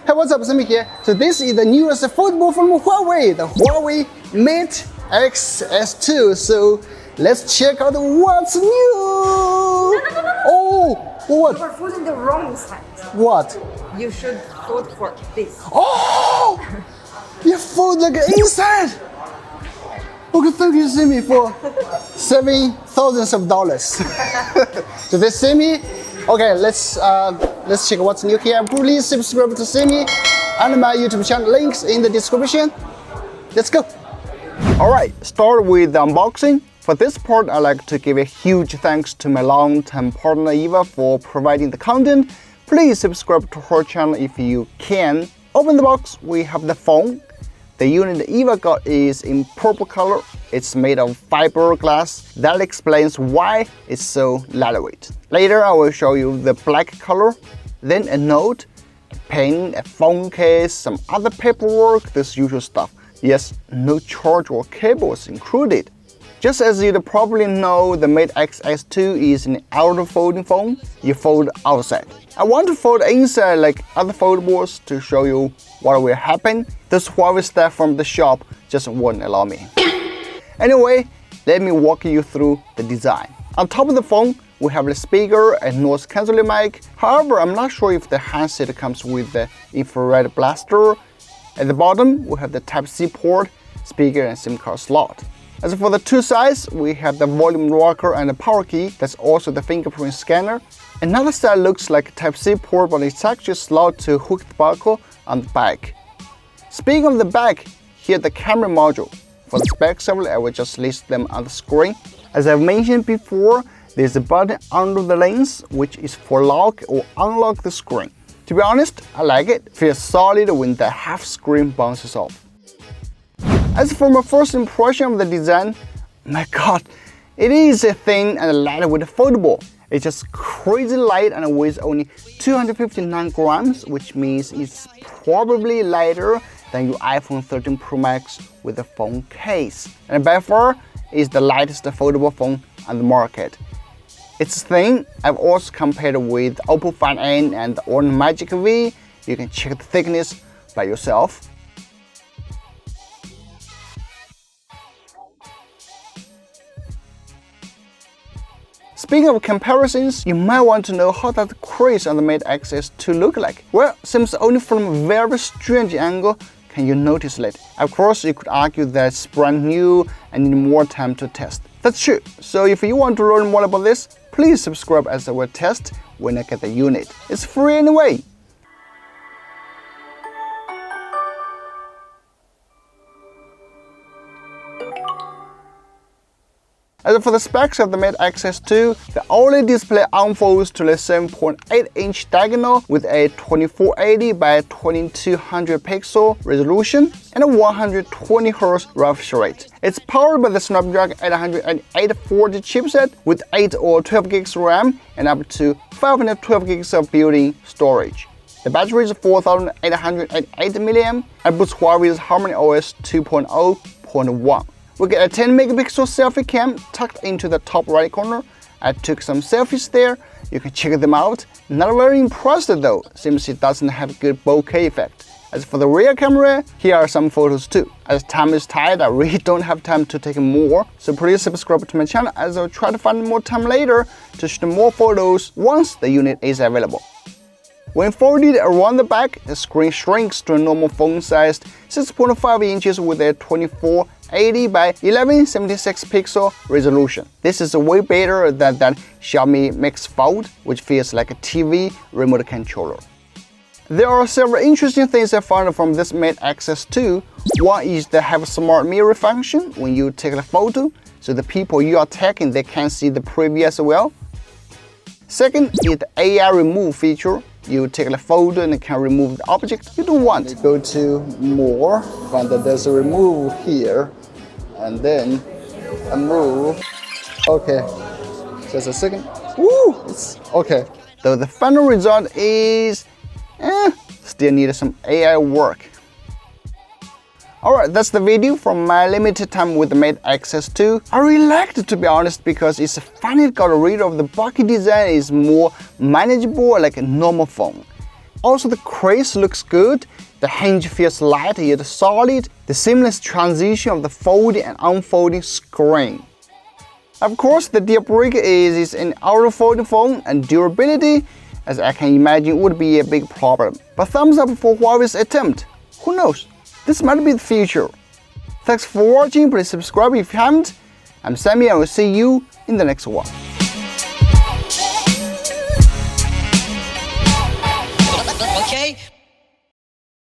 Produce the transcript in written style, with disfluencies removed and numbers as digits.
Hey, what's up, Sami here. So this is the newest foldable from Huawei, the Huawei Mate Xs2. So let's check out what's new. Oh, what? You are folding the wrong side. What? You should fold for this. Oh, you fold like inside. Okay, thank you, Sami, for saving thousands of dollars. Did they see me? Okay, let's check what's new here. Please subscribe to Sami and my YouTube channel. Links in the description. Let's go. All right, start with the unboxing. For this part, I'd like to give a huge thanks to my long-time partner Eva for providing the content. Please subscribe to her channel if you can. Open the box, we have the phone. The unit Eva got is in purple color. It's made of fiberglass. That explains why it's so lightweight. Later I will show you the black color, then a note, a pen, a phone case, some other paperwork, this usual stuff. Yes, no charge or cables included. Just as you probably know, the Mate Xs2 is an outer folding phone. You fold outside. I want to fold inside like other foldables to show you what will happen. This Huawei staff from the shop just won't allow me. Anyway, let me walk you through the design. On top of the phone, we have the speaker and noise cancelling mic. However, I'm not sure if the handset comes with the infrared blaster. At the bottom, we have the Type-C port, speaker and SIM card slot. As for the two sides, we have the volume rocker and the power key. That's also the fingerprint scanner. Another side looks like a Type-C port, but it's actually a slot to hook the buckle on the back. Speaking of the back, here's the camera module. For the specs of it, I will just list them on the screen. As I've mentioned before, there's a button under the lens, which is for lock or unlock the screen. To be honest, I like it. It feels solid when the half screen bounces off. As for my first impression of the design, my god, it is a thin and lightweight foldable. It's just crazy light and weighs only 259 grams, which means it's probably lighter than your iPhone 13 Pro Max with a phone case. And by far, it's the lightest foldable phone on the market. It's thin. I've also compared it with Oppo Find N and the Honor Magic V. You can check the thickness by yourself. Speaking of comparisons, you might want to know how that crease on the Mate Xs2 look like. Well, seems only from a very strange angle can you notice it. Of course, you could argue that it's brand new and need more time to test. That's true. So if you want to learn more about this, please subscribe as I will test when I get the unit. It's free anyway. As for the specs of the Mate Xs2, the OLED display unfolds to the 7.8-inch diagonal with a 2480 by 2200 pixel resolution and a 120 Hz refresh rate. It's powered by the Snapdragon 840 chipset with 8 or 12 gigs RAM and up to 512 gigs of built-in storage. The battery is 4888 mAh and boosts Huawei's HarmonyOS 2.0.1. We get a 10 megapixel selfie cam tucked into the top right corner. I took some selfies there. You can check them out. Not very impressed though, since it doesn't have good bokeh effect. As for the rear camera, here are some photos too. As time is tight, I really don't have time to take more, so please subscribe to my channel as I'll try to find more time later to shoot more photos once the unit is available. When folded around the back, the screen shrinks to a normal phone-sized 6.5 inches with a 2480 by 1176 pixel resolution. This is way better than that Xiaomi Mix Fold, which feels like a TV remote controller. There are several interesting things I found from this Mate Xs2. One is they have a smart mirror function when you take a photo, so the people you are taking, they can see the preview as well. Second is the AI remove feature. You take a photo and can remove the object you don't want. Go to more, find that there's a remove here, and then a move. Okay, just a second. Woo, it's okay. Though the final result is, still need some AI work. Alright, that's the video from my limited time with the Mate Xs2. I really liked it, to be honest, because it's finally got rid of the bulky design. It's more manageable like a normal phone. Also the crease looks good, the hinge feels light yet solid, the seamless transition of the folding and unfolding screen. Of course, the deal breaker is its an auto-folding phone, and durability, as I can imagine, would be a big problem. But thumbs up for Huawei's attempt. Who knows? This might be the future. Thanks for watching, please subscribe if you haven't. I'm Sami, and I will see you in the next one. Okay?